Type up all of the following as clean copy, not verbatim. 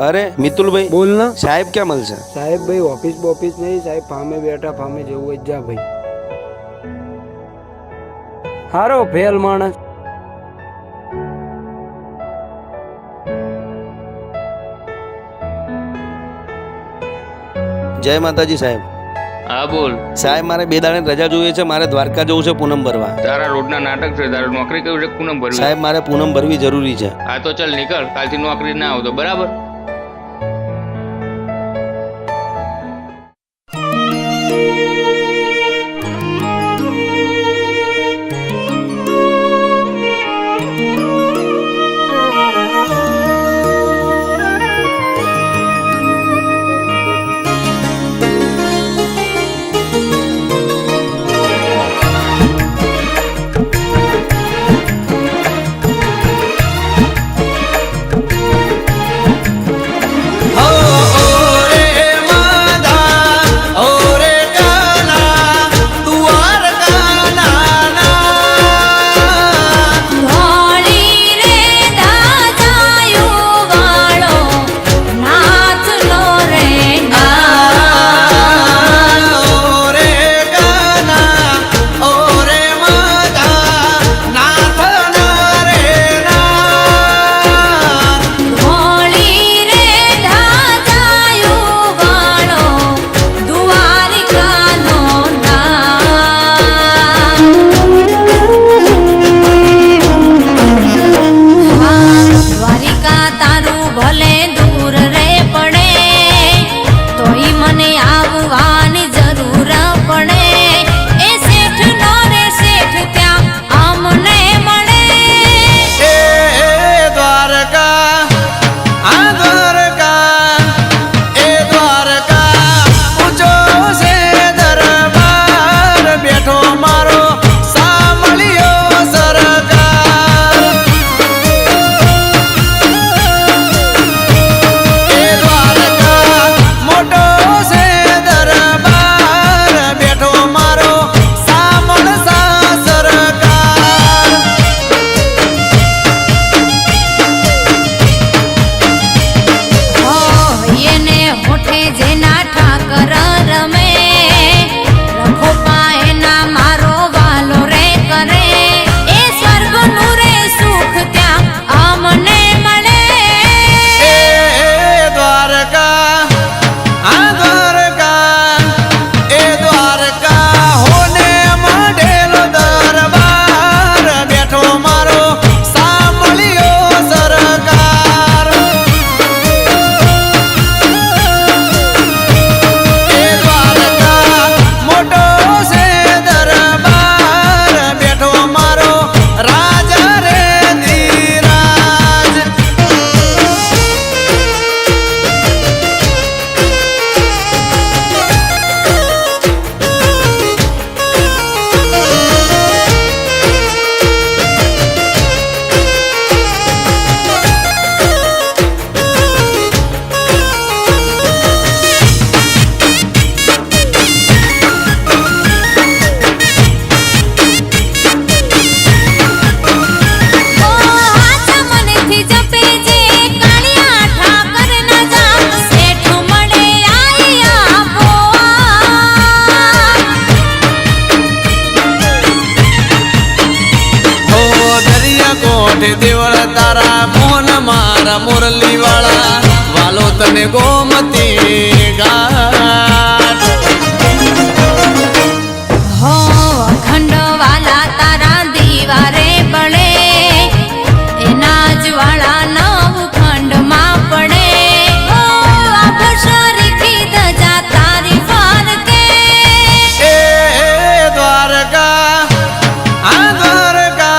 અરે મિતુલ ભાઈ બોલ ના સાહેબ ક્યાં મળશે? સાહેબ ભાઈ ઓફિસ નહીં સાહેબ, ફામે બેઠા, ફામે જવું હોય જા ભાઈ. હારો ફેલ માણસ. જય માતાજી સાહેબ. હા બોલ. સાહેબ મારે 2 દાડે રજા જોઈએ છે, મારે દ્વારકા જવું છે પૂનમ ભરવા. તારા રોડના નાટક છે, તારે નોકરી કેવું છે પૂનમ ભરવી? સાહેબ મારે પૂનમ ભરવી જરૂરી છે. હા તો ચાલ નીકળ, કાલથી નોકરી ના આવતો બરાબર. દેવળ તારા મોહન મારા મુરલી વાળા વાલો તને ગોમતી ઘાટ હો અખંડ વાલા તારા દીવારે પડે એના જ વાળા નવ ખંડમાં પડે હો આભશરીથી ધજા તારી ફરકે એ દ્વારકા આ દ્વારકા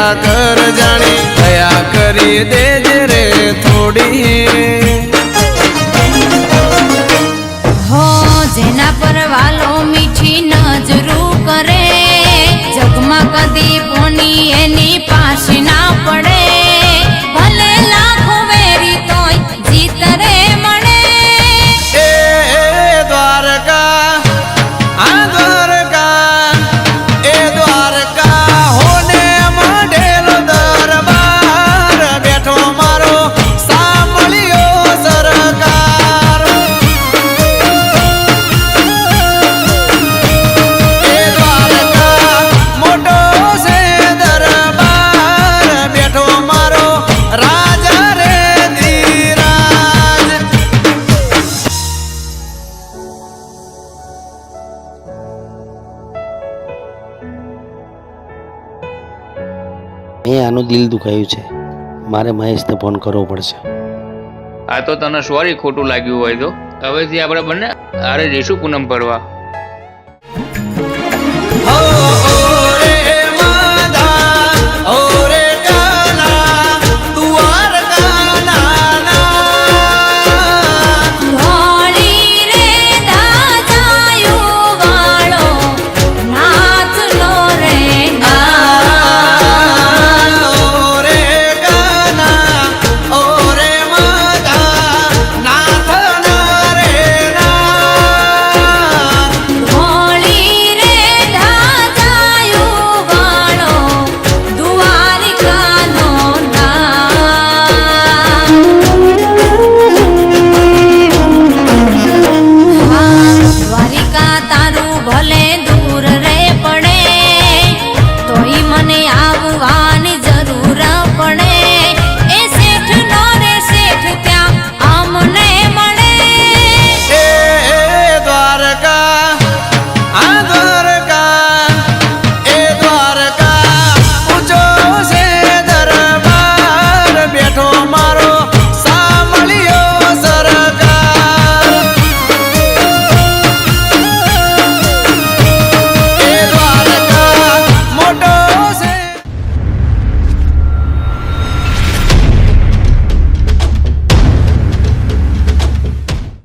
દયા કર જાણી દયા કરી દેજે રે થોડી હો જેના પર વાલો મીઠી નજરું કરે જગમાં કદી પોની એની પાસે ના પડે ભલે લાખો વેરી તોય જીત રે મળે એ દ્વારકા આ દ્વારકા એ દ્વારકા હોને માંડેલો દરબાર બેઠો મારો સાંભળ્યો સરકાર એ દ્વારકા મોટો છે દરબાર બેઠો મારો રાજા રે ધીરાજ મેં આનું દિલ દુખાયું છે, મારે મહેશને ફોન કરવો પડશે. આ તો તને સોરી ખોટું લાગ્યું હોય તો હવેથી આપણે બંને હારે જઈશું પૂનમ ભરવા.